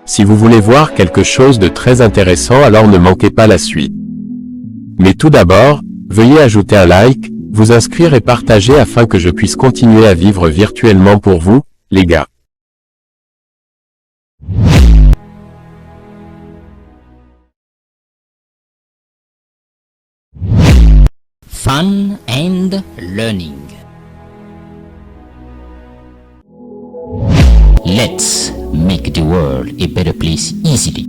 Si vous voulez voir quelque chose de très intéressant, alors ne manquez pas la suite. Mais tout d'abord, veuillez ajouter un like, vous inscrire et partager afin que je puisse continuer à vivre virtuellement pour vous, les gars. Fun and learning. Let's make the world a better place easily.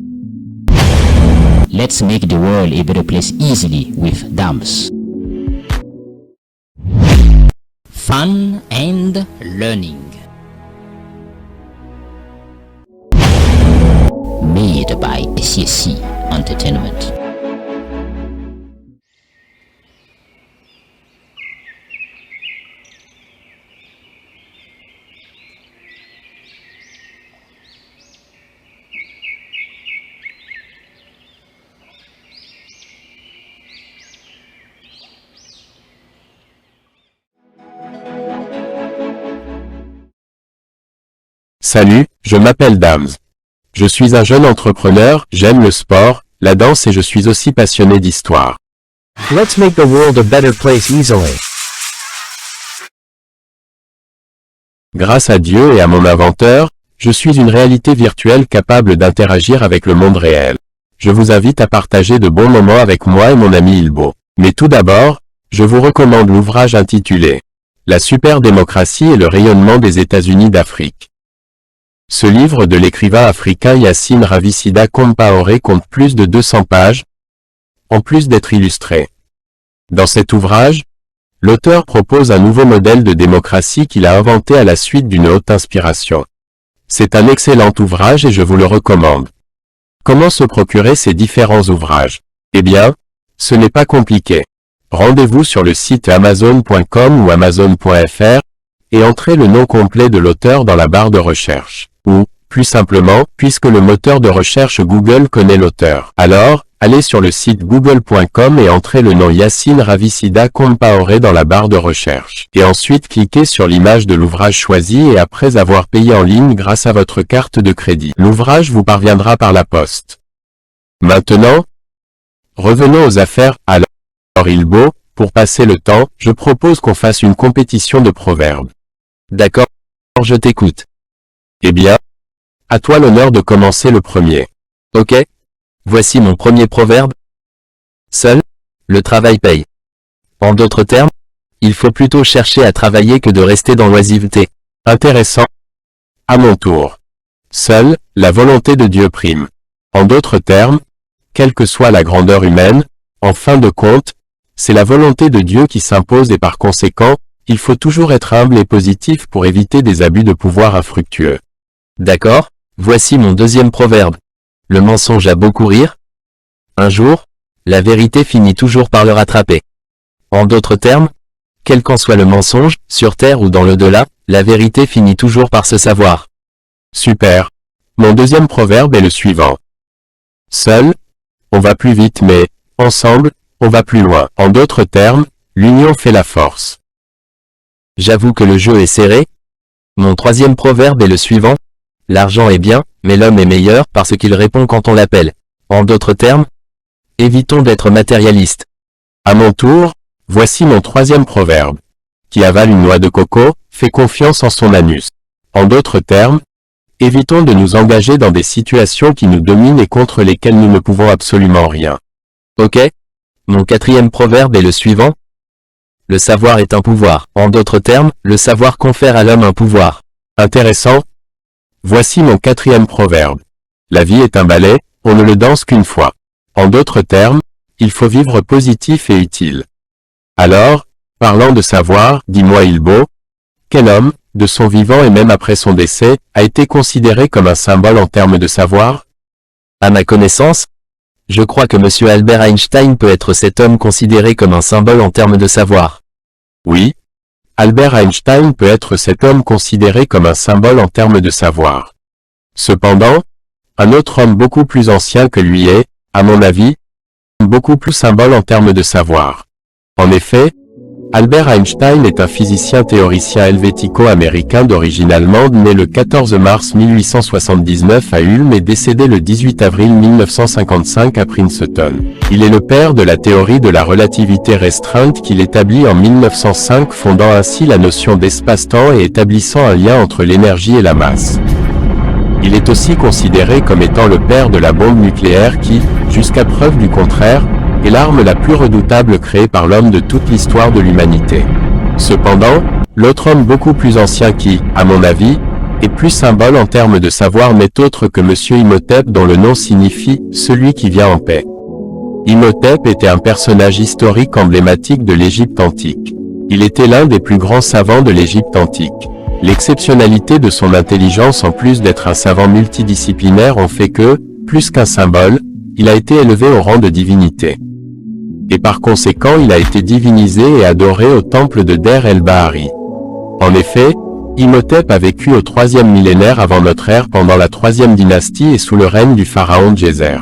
Let's make the world a better place easily with Dams. Fun and learning. Made by CSC Entertainment. Salut, je m'appelle Dams. Je suis un jeune entrepreneur, j'aime le sport, la danse et je suis aussi passionné d'histoire. Let's make the world a better place easily. Grâce à Dieu et à mon inventeur, je suis une réalité virtuelle capable d'interagir avec le monde réel. Je vous invite à partager de bons moments avec moi et mon ami Ilbo. Mais tout d'abord, je vous recommande l'ouvrage intitulé « La super démocratie et le rayonnement des États-Unis d'Afrique ». Ce livre de l'écrivain africain Yacine Ravissida Compaoré compte plus de 200 pages, en plus d'être illustré. Dans cet ouvrage, l'auteur propose un nouveau modèle de démocratie qu'il a inventé à la suite d'une haute inspiration. C'est un excellent ouvrage et je vous le recommande. Comment se procurer ces différents ouvrages? Eh bien, ce n'est pas compliqué. Rendez-vous sur le site amazon.com ou amazon.fr et entrez le nom complet de l'auteur dans la barre de recherche. Ou, plus simplement, puisque le moteur de recherche Google connaît l'auteur. Alors, allez sur le site google.com et entrez le nom Yacine Ravissida Compaoré dans la barre de recherche. Et ensuite cliquez sur l'image de l'ouvrage choisi et après avoir payé en ligne grâce à votre carte de crédit, l'ouvrage vous parviendra par la poste. Maintenant, revenons aux affaires. Alors Ilbo, pour passer le temps, je propose qu'on fasse une compétition de proverbes. D'accord, je t'écoute. Eh bien, à toi l'honneur de commencer le premier. Ok. Voici mon premier proverbe. Seul, le travail paye. En d'autres termes, il faut plutôt chercher à travailler que de rester dans l'oisiveté. Intéressant. À mon tour. Seule, la volonté de Dieu prime. En d'autres termes, quelle que soit la grandeur humaine, en fin de compte, c'est la volonté de Dieu qui s'impose et par conséquent, il faut toujours être humble et positif pour éviter des abus de pouvoir infructueux. D'accord, voici mon deuxième proverbe. Le mensonge a beau courir. Un jour, la vérité finit toujours par le rattraper. En d'autres termes, quel qu'en soit le mensonge, sur terre ou dans l'au-delà, la vérité finit toujours par se savoir. Super. Mon deuxième proverbe est le suivant. Seul, on va plus vite mais, ensemble, on va plus loin. En d'autres termes, l'union fait la force. J'avoue que le jeu est serré. Mon troisième proverbe est le suivant. L'argent est bien, mais l'homme est meilleur parce qu'il répond quand on l'appelle. En d'autres termes, évitons d'être matérialistes. À mon tour, voici mon troisième proverbe. Qui avale une noix de coco, fait confiance en son anus. En d'autres termes, évitons de nous engager dans des situations qui nous dominent et contre lesquelles nous ne pouvons absolument rien. Ok. Mon quatrième proverbe est le suivant. Le savoir est un pouvoir. En d'autres termes, le savoir confère à l'homme un pouvoir. Intéressant. Voici mon quatrième proverbe. La vie est un ballet, on ne le danse qu'une fois. En d'autres termes, il faut vivre positif et utile. Alors, parlant de savoir, dis-moi Ilbo, quel homme, de son vivant et même après son décès, a été considéré comme un symbole en termes de savoir? À ma connaissance, je crois que M. Albert Einstein peut être cet homme considéré comme un symbole en termes de savoir. Oui, Albert Einstein peut être cet homme considéré comme un symbole en termes de savoir. Cependant, un autre homme beaucoup plus ancien que lui est, à mon avis, beaucoup plus symbole en termes de savoir. En effet, Albert Einstein est un physicien théoricien helvético-américain d'origine allemande né le 14 mars 1879 à Ulm et décédé le 18 avril 1955 à Princeton. Il est le père de la théorie de la relativité restreinte qu'il établit en 1905, fondant ainsi la notion d'espace-temps et établissant un lien entre l'énergie et la masse. Il est aussi considéré comme étant le père de la bombe nucléaire qui, jusqu'à preuve du contraire, est l'arme la plus redoutable créée par l'homme de toute l'histoire de l'humanité. Cependant, l'autre homme beaucoup plus ancien qui, à mon avis, est plus symbole en termes de savoir n'est autre que Monsieur Imhotep, dont le nom signifie « celui qui vient en paix ». Imhotep était un personnage historique emblématique de l'Égypte antique. Il était l'un des plus grands savants de l'Égypte antique. L'exceptionnalité de son intelligence en plus d'être un savant multidisciplinaire ont fait que, plus qu'un symbole, il a été élevé au rang de divinité. Et par conséquent il a été divinisé et adoré au temple de Der el-Bahari. En effet, Imhotep a vécu au 3e millénaire avant notre ère pendant la 3e dynastie et sous le règne du pharaon Djeser.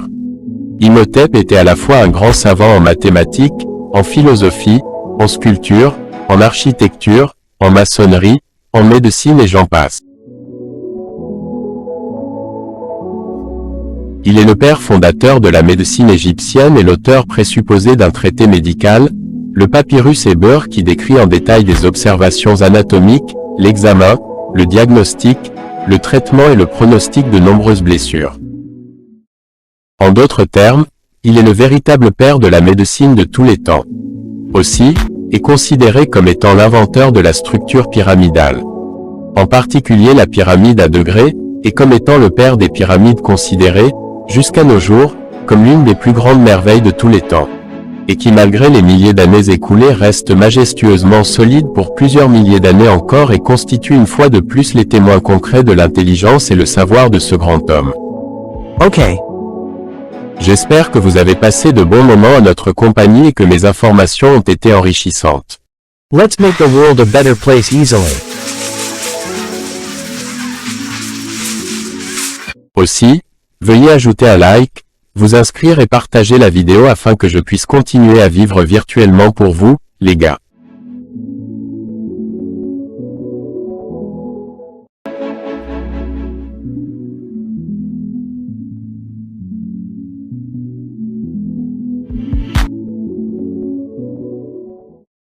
Imhotep était à la fois un grand savant en mathématiques, en philosophie, en sculpture, en architecture, en maçonnerie, en médecine et j'en passe. Il est le père fondateur de la médecine égyptienne et l'auteur présupposé d'un traité médical, le papyrus Héber, qui décrit en détail les observations anatomiques, l'examen, le diagnostic, le traitement et le pronostic de nombreuses blessures. En d'autres termes, il est le véritable père de la médecine de tous les temps. Aussi, est considéré comme étant l'inventeur de la structure pyramidale. En particulier la pyramide à degrés, et comme étant le père des pyramides considérées, jusqu'à nos jours, comme l'une des plus grandes merveilles de tous les temps. Et qui malgré les milliers d'années écoulées reste majestueusement solide pour plusieurs milliers d'années encore et constitue une fois de plus les témoins concrets de l'intelligence et le savoir de ce grand homme. Ok. J'espère que vous avez passé de bons moments à notre compagnie et que mes informations ont été enrichissantes. Let's make the world a better place easily. Aussi, veuillez ajouter un like, vous inscrire et partager la vidéo afin que je puisse continuer à vivre virtuellement pour vous, les gars.